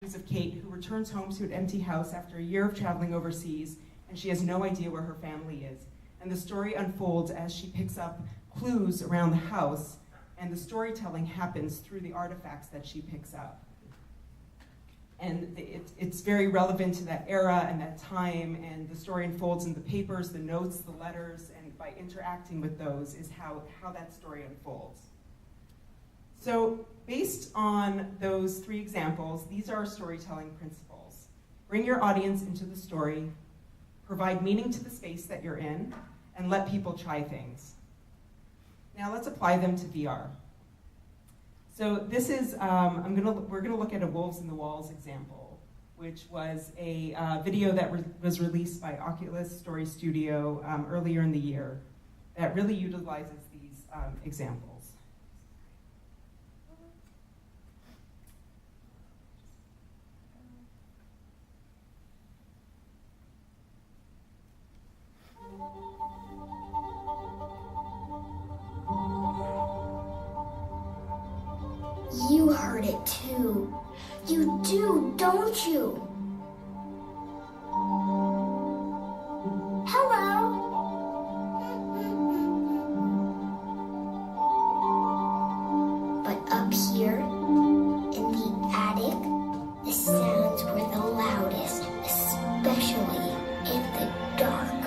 Of Kate, who returns home to an empty house after a year of traveling overseas, and she has no idea where her family is. And the story unfolds as she picks up clues around the house, and the storytelling happens through the artifacts that she picks up. And it's very relevant to that era and that time, and the story unfolds in the papers, the notes, the letters, and by interacting with those is how that story unfolds. So based on those three examples, these are our storytelling principles. Bring your audience into the story, provide meaning to the space that you're in, and let people try things. Now let's apply them to VR. So this is, we're gonna look at a Wolves in the Walls example, which was a video that was released by Oculus Story Studio earlier in the year that really utilizes these examples. You heard it too. You do, don't you? Hello? But up here, in the attic, the sounds were the loudest, especially in the dark.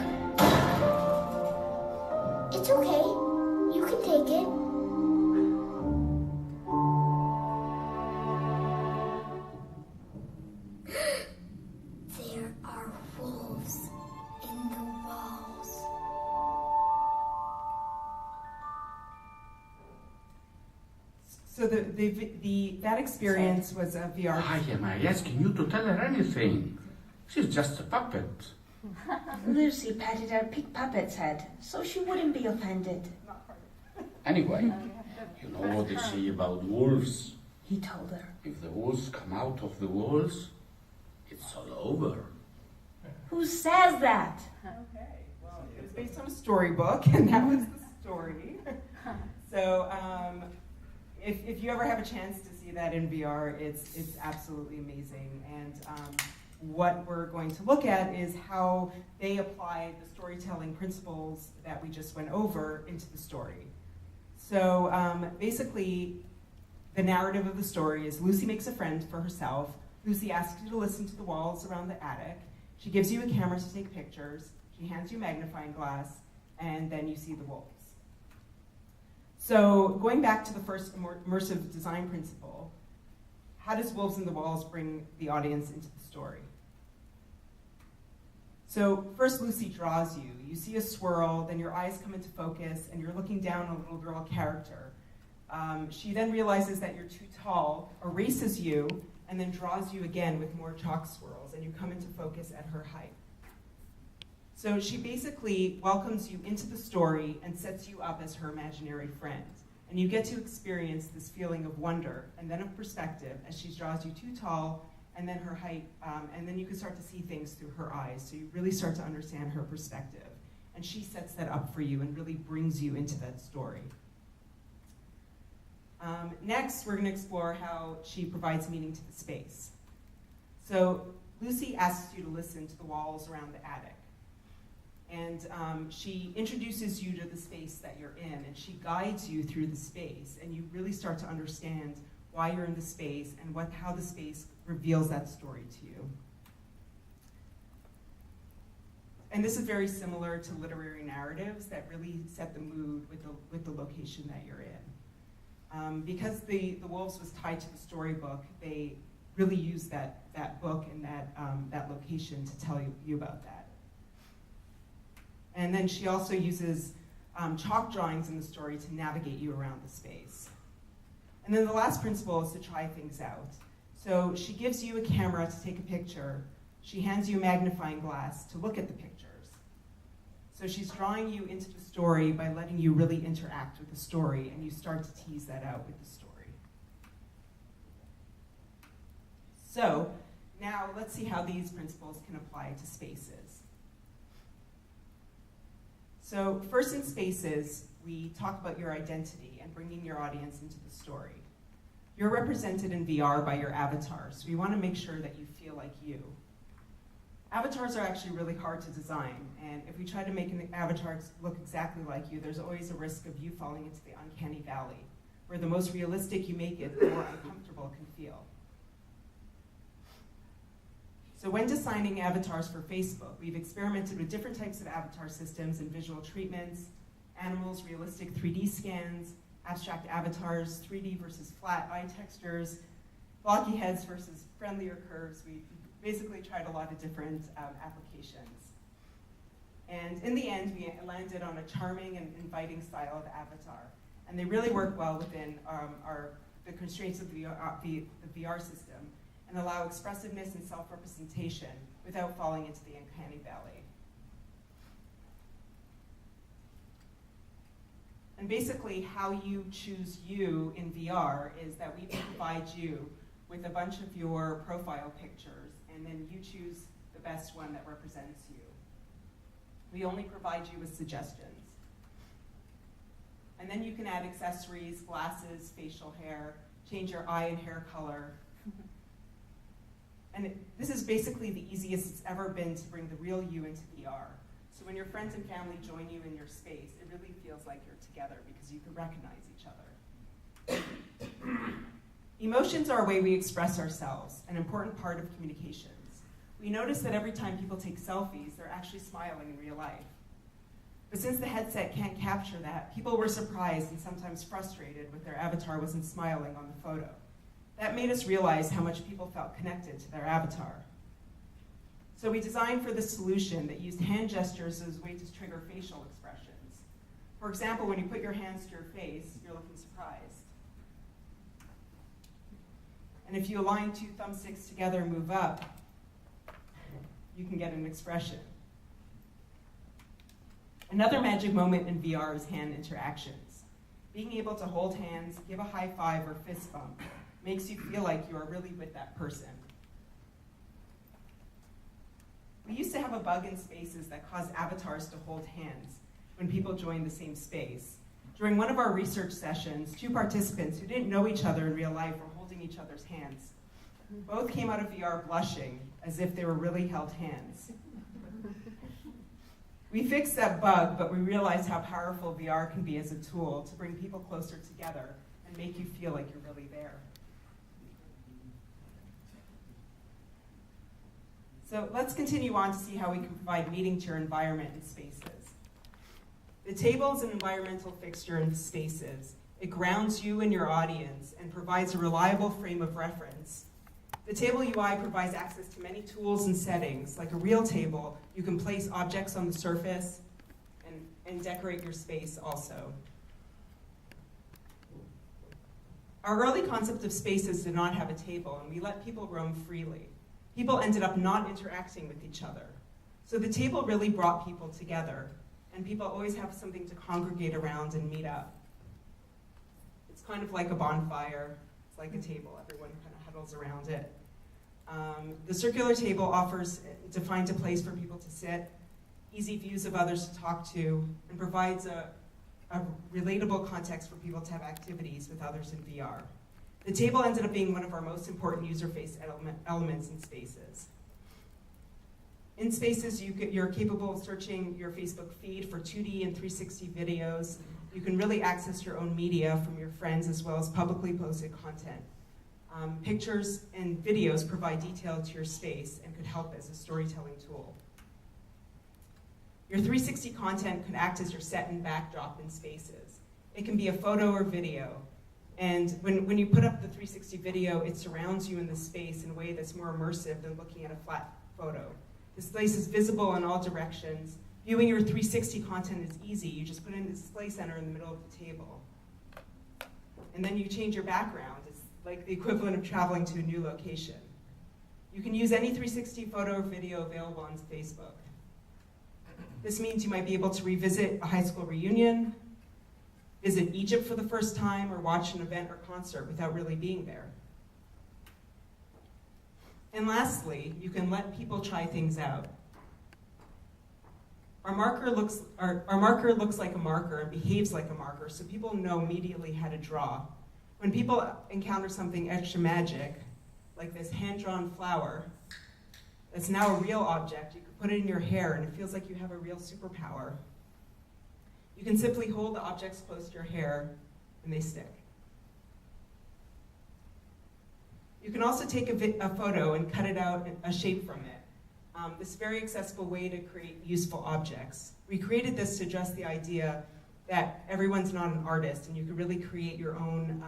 It's okay. You can take it. There are wolves in the walls. So that experience was a VR. Why am I asking you to tell her anything? She's just a puppet. Lucy patted her pig puppet's head, so she wouldn't be offended. Anyway, you know what they say about wolves? He told her. If the wolves come out of the walls, it's all over. Who says that? Okay, well, it was based on a storybook, and that was the story. So if you ever have a chance to see that in VR, it's absolutely amazing. And what we're going to look at is how they apply the storytelling principles that we just went over into the story. So basically, the narrative of the story is Lucy makes a friend for herself. Lucy asks you to listen to the walls around the attic. She gives you a camera to take pictures. She hands you a magnifying glass, and then you see the wolves. So going back to the first immersive design principle, how does Wolves in the Walls bring the audience into the story? So first Lucy draws you. You see a swirl, then your eyes come into focus, and you're looking down on a little girl character. She then realizes that you're too tall, erases you, and then draws you again with more chalk swirls, and you come into focus at her height. So she basically welcomes you into the story and sets you up as her imaginary friend. And you get to experience this feeling of wonder and then of perspective as she draws you too tall, and then her height, and then you can start to see things through her eyes. So you really start to understand her perspective. And she sets that up for you and really brings you into that story. Next, we're going to explore how she provides meaning to the space. So Lucy asks you to listen to the walls around the attic. And she introduces you to the space that you're in, and she guides you through the space, and you really start to understand why you're in the space and how the space reveals that story to you. And this is very similar to literary narratives that really set the mood with the location that you're in. Because the Wolves was tied to the storybook, they really used that book and that location to tell you about that. And then she also uses chalk drawings in the story to navigate you around the space. And then the last principle is to try things out. So she gives you a camera to take a picture. She hands you a magnifying glass to look at the pictures. So she's drawing you into the story by letting you really interact with the story, and you start to tease that out with the story. So now let's see how these principles can apply to spaces. So first in spaces, we talk about your identity and bringing your audience into the story. You're represented in VR by your avatar, so we want to make sure that you feel like you. Avatars are actually really hard to design, and if we try to make an avatar look exactly like you, there's always a risk of you falling into the uncanny valley, where the most realistic you make it, the more uncomfortable it can feel. So when designing avatars for Facebook, we've experimented with different types of avatar systems and visual treatments, animals, realistic 3D scans, abstract avatars, 3D versus flat eye textures, blocky heads versus friendlier curves. We basically tried a lot of different applications. And in the end, we landed on a charming and inviting style of avatar. And they really work well within the constraints of the VR system and allow expressiveness and self-representation without falling into the uncanny valley. And basically, how you choose you in VR is that we provide you with a bunch of your profile pictures, and then you choose the best one that represents you. We only provide you with suggestions. And then you can add accessories, glasses, facial hair, change your eye and hair color. And this is basically the easiest it's ever been to bring the real you into VR. So when your friends and family join you in your space, it really feels like you're together because you can recognize each other. Emotions are a way we express ourselves, an important part of communications. We notice that every time people take selfies, they're actually smiling in real life. But since the headset can't capture that, people were surprised and sometimes frustrated when their avatar wasn't smiling on the photo. That made us realize how much people felt connected to their avatar. So we designed for this solution that used hand gestures as a way to trigger facial expressions. For example, when you put your hands to your face, you're looking surprised. And if you align two thumbsticks together and move up, you can get an expression. Another magic moment in VR is hand interactions. Being able to hold hands, give a high five or fist bump, makes you feel like you are really with that person. We used to have a bug in spaces that caused avatars to hold hands when people joined the same space. During one of our research sessions, two participants who didn't know each other in real life were holding each other's hands. Both came out of VR blushing as if they were really held hands. We fixed that bug, but we realized how powerful VR can be as a tool to bring people closer together and make you feel like you're really there. So let's continue on to see how we can provide meaning to your environment and spaces. The table is an environmental fixture in spaces. It grounds you and your audience and provides a reliable frame of reference. The table UI provides access to many tools and settings. Like a real table, you can place objects on the surface and decorate your space also. Our early concept of spaces did not have a table, and we let people roam freely. People ended up not interacting with each other. So the table really brought people together, and people always have something to congregate around and meet up. It's kind of like a bonfire. It's like a table. Everyone kind of huddles around it. The circular table defines a place for people to sit, easy views of others to talk to, and provides a relatable context for people to have activities with others in VR. The table ended up being one of our most important user-face elements in Spaces. In Spaces, you're capable of searching your Facebook feed for 2D and 360 videos. You can really access your own media from your friends as well as publicly posted content. Pictures and videos provide detail to your space and could help as a storytelling tool. Your 360 content could act as your set and backdrop in Spaces. It can be a photo or video. And when you put up the 360 video, it surrounds you in the space in a way that's more immersive than looking at a flat photo. This place is visible in all directions. Viewing your 360 content is easy. You just put in the display center in the middle of the table. And then you change your background. It's like the equivalent of traveling to a new location. You can use any 360 photo or video available on Facebook. This means you might be able to revisit a high school reunion, visit Egypt for the first time, or watch an event or concert without really being there. And lastly, you can let people try things out. Our marker looks like a marker and behaves like a marker, so people know immediately how to draw. When people encounter something extra magic, like this hand-drawn flower, that's now a real object, you can put it in your hair and it feels like you have a real superpower. You can simply hold the objects close to your hair and they stick. You can also take a photo and cut it out a shape from it. This is a very accessible way to create useful objects. We created this to address the idea that everyone's not an artist and you can really create your own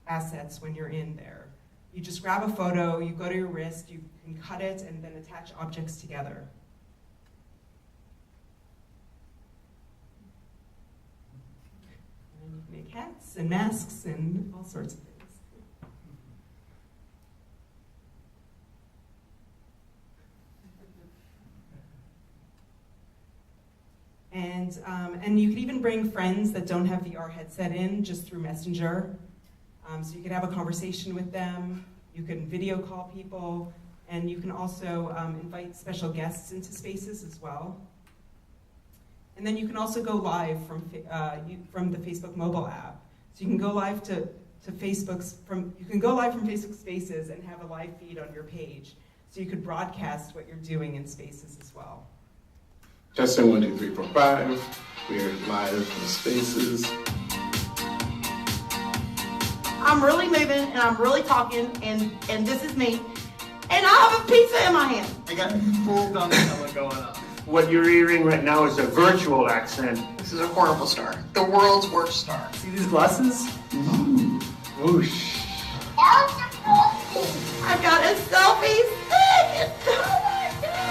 assets when you're in there. You just grab a photo, you go to your wrist, you can cut it and then attach objects together. And you can make hats and masks and all sorts of things. And you could even bring friends that don't have VR headset in just through Messenger. So you could have a conversation with them, you can video call people, and you can also invite special guests into spaces as well. And then you can also go live from the Facebook mobile app. So you can go live to Facebook's from Facebook Spaces and have a live feed on your page. So you could broadcast what you're doing in Spaces as well. Testing 1, 2, 3, 4, 5. We're live from Spaces. I'm really moving and I'm really talking and this is me. And I have a pizza in my hand. I got full Donatella going on. What you're hearing right now is a virtual accent. This is a horrible star. The world's worst star. See these glasses? Whoosh. I got a selfie stick. Oh my God.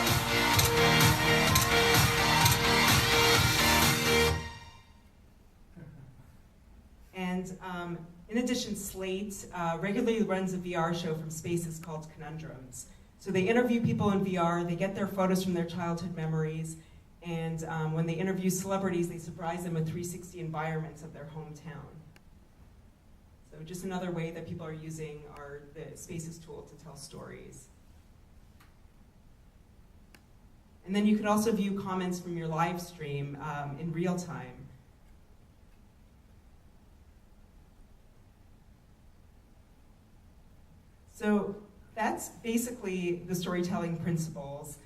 And in addition, Slate regularly runs a VR show from Spaces called Conundrums. So they interview people in VR, they get their photos from their childhood memories, and when they interview celebrities, they surprise them with 360 environments of their hometown. So just another way that people are using the Spaces tool to tell stories. And then you can also view comments from your live stream in real time. So that's basically the storytelling principles.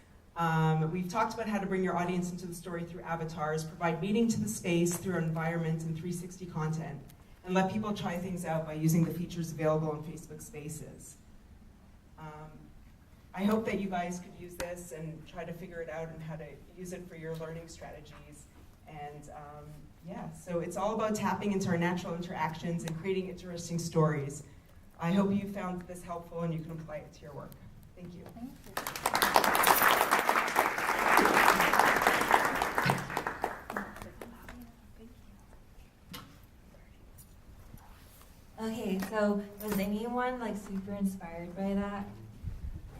We've talked about how to bring your audience into the story through avatars, provide meaning to the space through environment and 360 content, and let people try things out by using the features available in Facebook Spaces. I hope that you guys could use this and try to figure it out and how to use it for your learning strategies. And yeah, so it's all about tapping into our natural interactions and creating interesting stories. I hope you found this helpful and you can apply it to your work. Thank you. Okay, so was anyone like super inspired by that?